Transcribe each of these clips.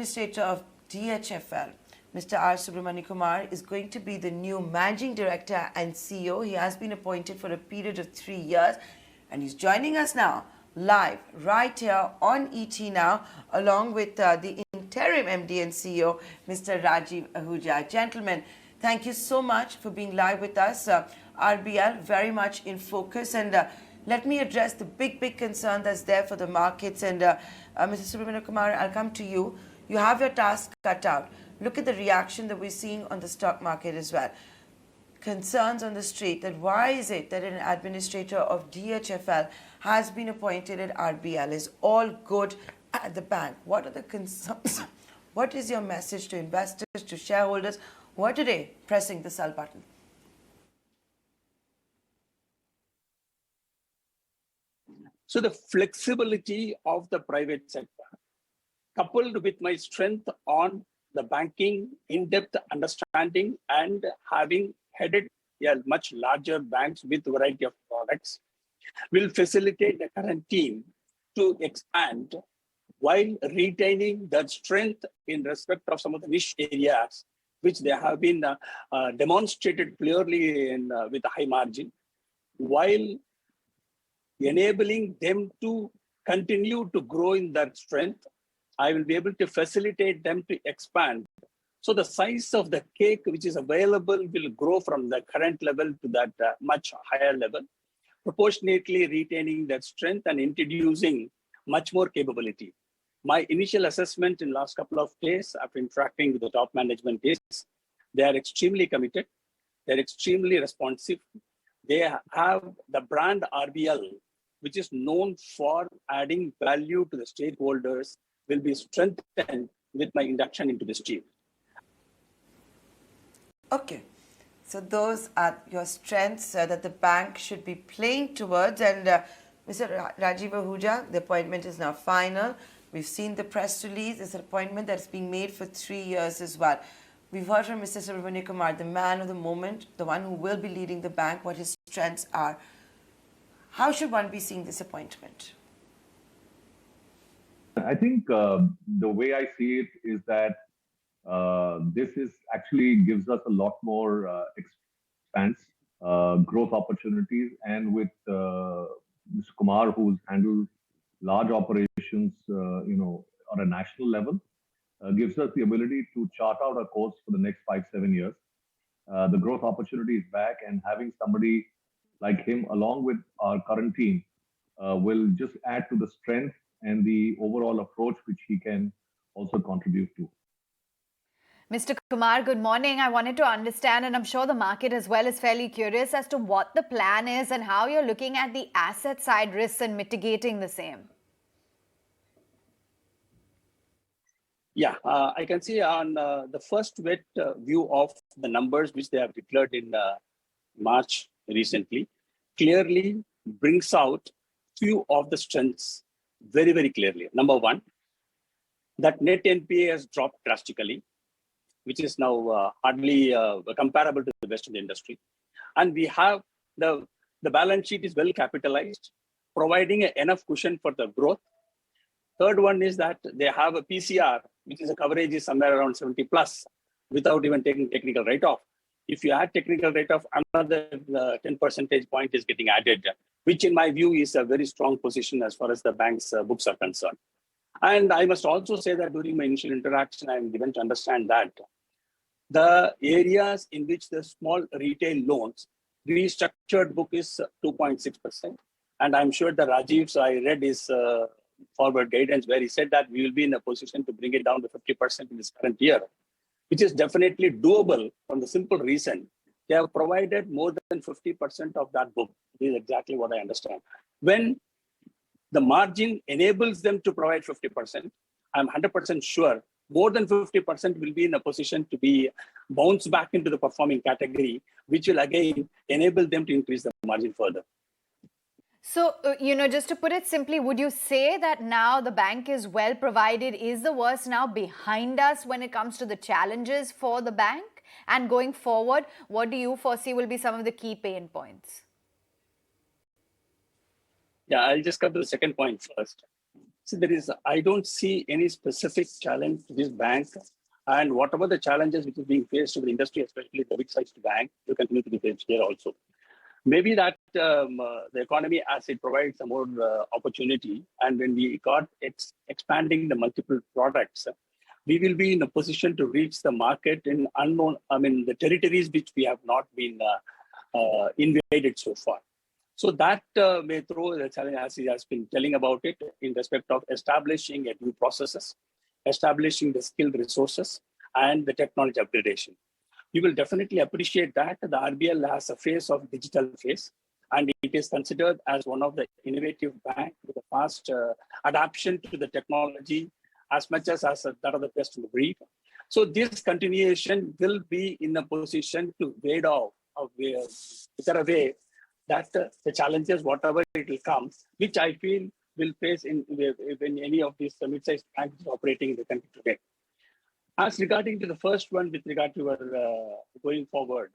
Administrator of DHFL, Mr. R Subramaniakumar, is going to be the new Managing Director and CEO. He has been appointed for a period of 3 years, and he's joining us now live right here on ET Now, along with the interim MD and CEO, Mr. Rajiv Ahuja. Gentlemen, thank you so much for being live with us. RBL very much in focus, and let me address the big concern that's there for the markets. And Mr. Subramaniakumar, I'll come to you. You have your task cut out. Look at the reaction that we're seeing on the stock market as well. Concerns on the street that why is it that an administrator of DHFL has been appointed at RBL? Is all good at the bank? What are the concerns? What is your message to investors, to shareholders who are today pressing the sell button? So the flexibility of the private sector, coupled with my strength on the banking, in-depth understanding, and having headed a much larger banks with a variety of products, will facilitate the current team to expand while retaining that strength in respect of some of the niche areas, which they have been demonstrated clearly in, with a high margin, while enabling them to continue to grow in that strength. I will be able to facilitate them to expand. So the size of the cake which is available will grow from the current level to that much higher level, proportionately retaining that strength and introducing much more capability. My initial assessment in last couple of days after interacting with the top management is they are extremely committed, they're extremely responsive. They have the brand RBL, which is known for adding value to the stakeholders, will be strengthened with my induction into this team. Okay, so those are your strengths that the bank should be playing towards. And Mr. Rajiv Ahuja, the appointment is now final. We've seen the press release. It's an appointment that's being made for 3 years as well. We've heard from Mr. Subramaniakumar, the man of the moment, the one who will be leading the bank, what his strengths are. How should one be seeing this appointment? I think the way I see it is that this is actually gives us a lot more expanse, growth opportunities, and with Mr. Kumar, who's handled large operations, on a national level, gives us the ability to chart out a course for the next 5-7 years. The growth opportunity is back, and having somebody like him along with our current team will just add to the strength and the overall approach which he can also contribute to. Mr. Kumar, good morning. I wanted to understand, and I'm sure the market as well is fairly curious as to what the plan is and how you're looking at the asset side risks and mitigating the same. Yeah, I can see on the first wet view of the numbers which they have declared in March recently, clearly brings out few of the strengths very clearly. Number one, that net NPA has dropped drastically, which is now hardly comparable to the rest of the industry. And we have the balance sheet is well capitalized, providing enough cushion for the growth. Third one is that they have a PCR, which is a coverage is somewhere around 70 plus, without even taking technical write-off. If you add technical write-off, another 10 percentage point is getting added, which in my view is a very strong position as far as the bank's books are concerned. And I must also say that during my initial interaction, I am given to understand that the areas in which the small retail loans, restructured book is 2.6%. And I'm sure the Rajiv's I read his forward guidance where he said that we will be in a position to bring it down to 50% in this current year, which is definitely doable from the simple reason they have provided more than 50% of that book. This is exactly what I understand. When the margin enables them to provide 50%, I'm 100% sure more than 50% will be in a position to be bounced back into the performing category, which will again enable them to increase the margin further. So, just to put it simply, would you say that now the bank is well provided? Is the worst now behind us when it comes to the challenges for the bank? And going forward, what do you foresee will be some of the key pain points? Yeah, I'll just come to the second point first. So I don't see any specific challenge to this bank. And whatever the challenges which is being faced with the industry, especially the big-sized bank, will continue to be faced here also. Maybe that the economy, as it provides some more opportunity, and when we got expanding the multiple products, we will be in a position to reach the market in the territories which we have not been invaded so far. So that may throw the challenge, as he has been telling about it, in respect of establishing a new processes, establishing the skilled resources, and the technology upgradation. You will definitely appreciate that the RBL has a phase of digital phase, and it is considered as one of the innovative bank with a fast adaptation to the technology, as much as that of the best in the breed. So this continuation will be in a position to wade off, is there a way that the challenges, whatever it will come, which I feel will face in any of these mid-sized banks operating in the country today. As regarding to the first one, with regard to our going forward,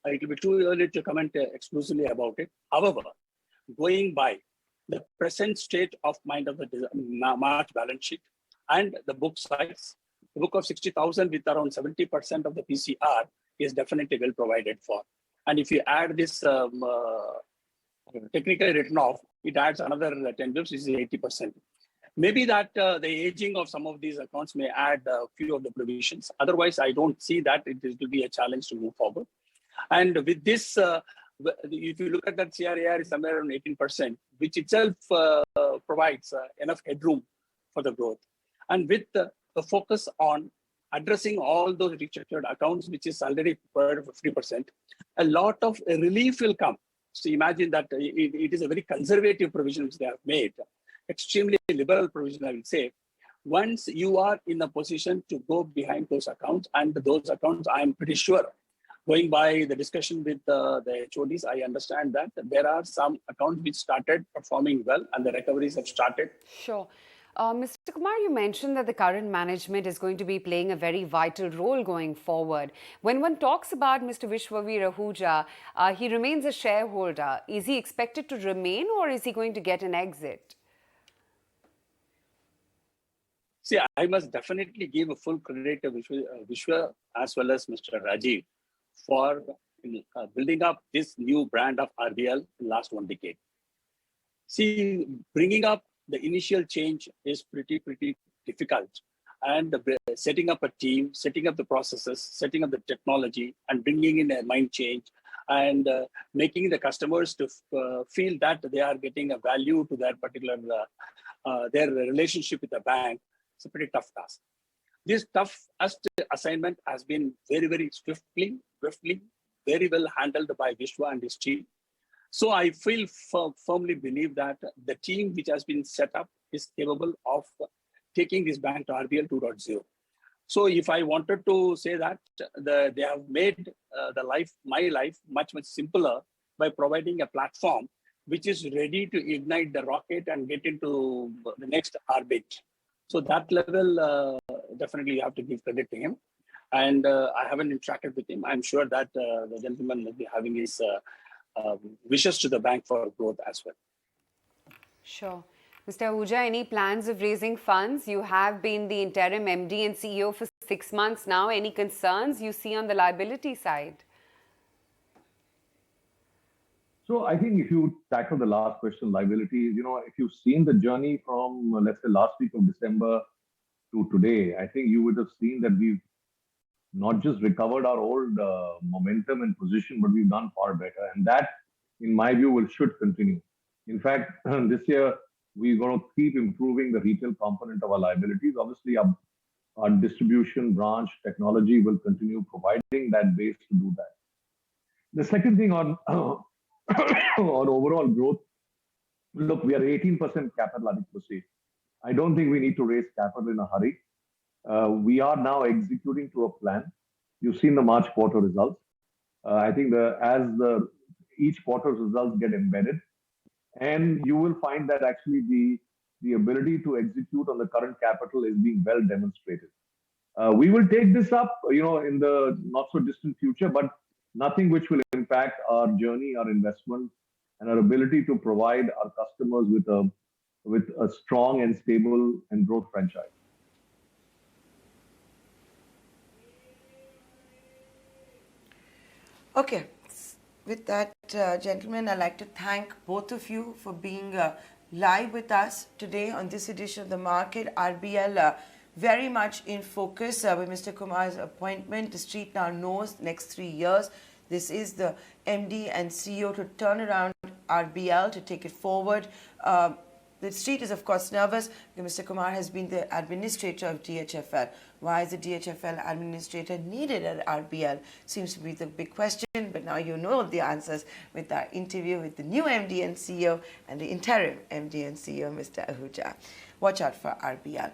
it will be too early to comment exclusively about it. However, going by the present state of mind of the March balance sheet and the book size, the book of 60,000 with around 70% of the PCR is definitely well provided for. And if you add this technically written off, it adds another 10 bps, which is 80%. Maybe that the aging of some of these accounts may add a few of the provisions. Otherwise, I don't see that it will be a challenge to move forward. And with this, if you look at that CRAR is somewhere around 18%, which itself provides enough headroom for the growth. And with the focus on addressing all those restructured accounts, which is already provided for 3%, a lot of relief will come. So imagine that it is a very conservative provision which they have made, extremely liberal provision, I will say. Once you are in a position to go behind those accounts, and those accounts, I am pretty sure, going by the discussion with the HODs, I understand that there are some accounts which started performing well and the recoveries have started. Sure. Mr. Kumar, you mentioned that the current management is going to be playing a very vital role going forward. When one talks about Mr. Vishwahir Ahuja, he remains a shareholder. Is he expected to remain, or is he going to get an exit? See, I must definitely give a full credit to Vishwa as well as Mr. Rajiv for building up this new brand of RBL in the last 1 decade. See, bringing up the initial change is pretty difficult. And setting up a team, setting up the processes, setting up the technology, and bringing in a mind change, and making the customers to feel that they are getting a value to their particular, their relationship with the bank, it's a pretty tough task. This tough assignment has been very swiftly, very well handled by Vishwa and his team. So I firmly believe that the team which has been set up is capable of taking this bank to RBL 2.0. So if I wanted to say that they have made my life much simpler by providing a platform which is ready to ignite the rocket and get into the next orbit. So that level, definitely you have to give credit to him. And I haven't interacted with him. I'm sure that the gentleman will be having his wishes to the bank for growth as well. Sure. Mr. Ahuja, any plans of raising funds? You have been the interim MD and CEO for 6 months now. Any concerns you see on the liability side? So I think if you tackle the last question, liabilities, if you've seen the journey from, let's say, last week of December to today, I think you would have seen that we've not just recovered our old momentum and position, but we've done far better. And that, in my view, should continue. In fact, this year, we're going to keep improving the retail component of our liabilities. Obviously, our distribution branch technology will continue providing that base to do that. The second thing on overall growth, look, we are 18% capital adequacy. I don't think we need to raise capital in a hurry. We are now executing to a plan. You've seen the March quarter results. I think as each quarter's results get embedded, and you will find that actually the ability to execute on the current capital is being well demonstrated. We will take this up, in the not so distant future, but nothing which will impact our journey, our investment, and our ability to provide our customers with a with a strong and stable and growth franchise. Okay, with that, gentlemen, I'd like to thank both of you for being live with us today on this edition of The Market. RBL very much in focus with Mr. Kumar's appointment. The street now knows next 3 years. This is the MD and CEO to turn around RBL, to take it forward. The street is, of course, nervous because Mr. Kumar has been the administrator of DHFL. Why is the DHFL administrator needed at RBL? Seems to be the big question, but now you know the answers with our interview with the new MD and CEO and the interim MD and CEO, Mr. Ahuja. Watch out for RBL.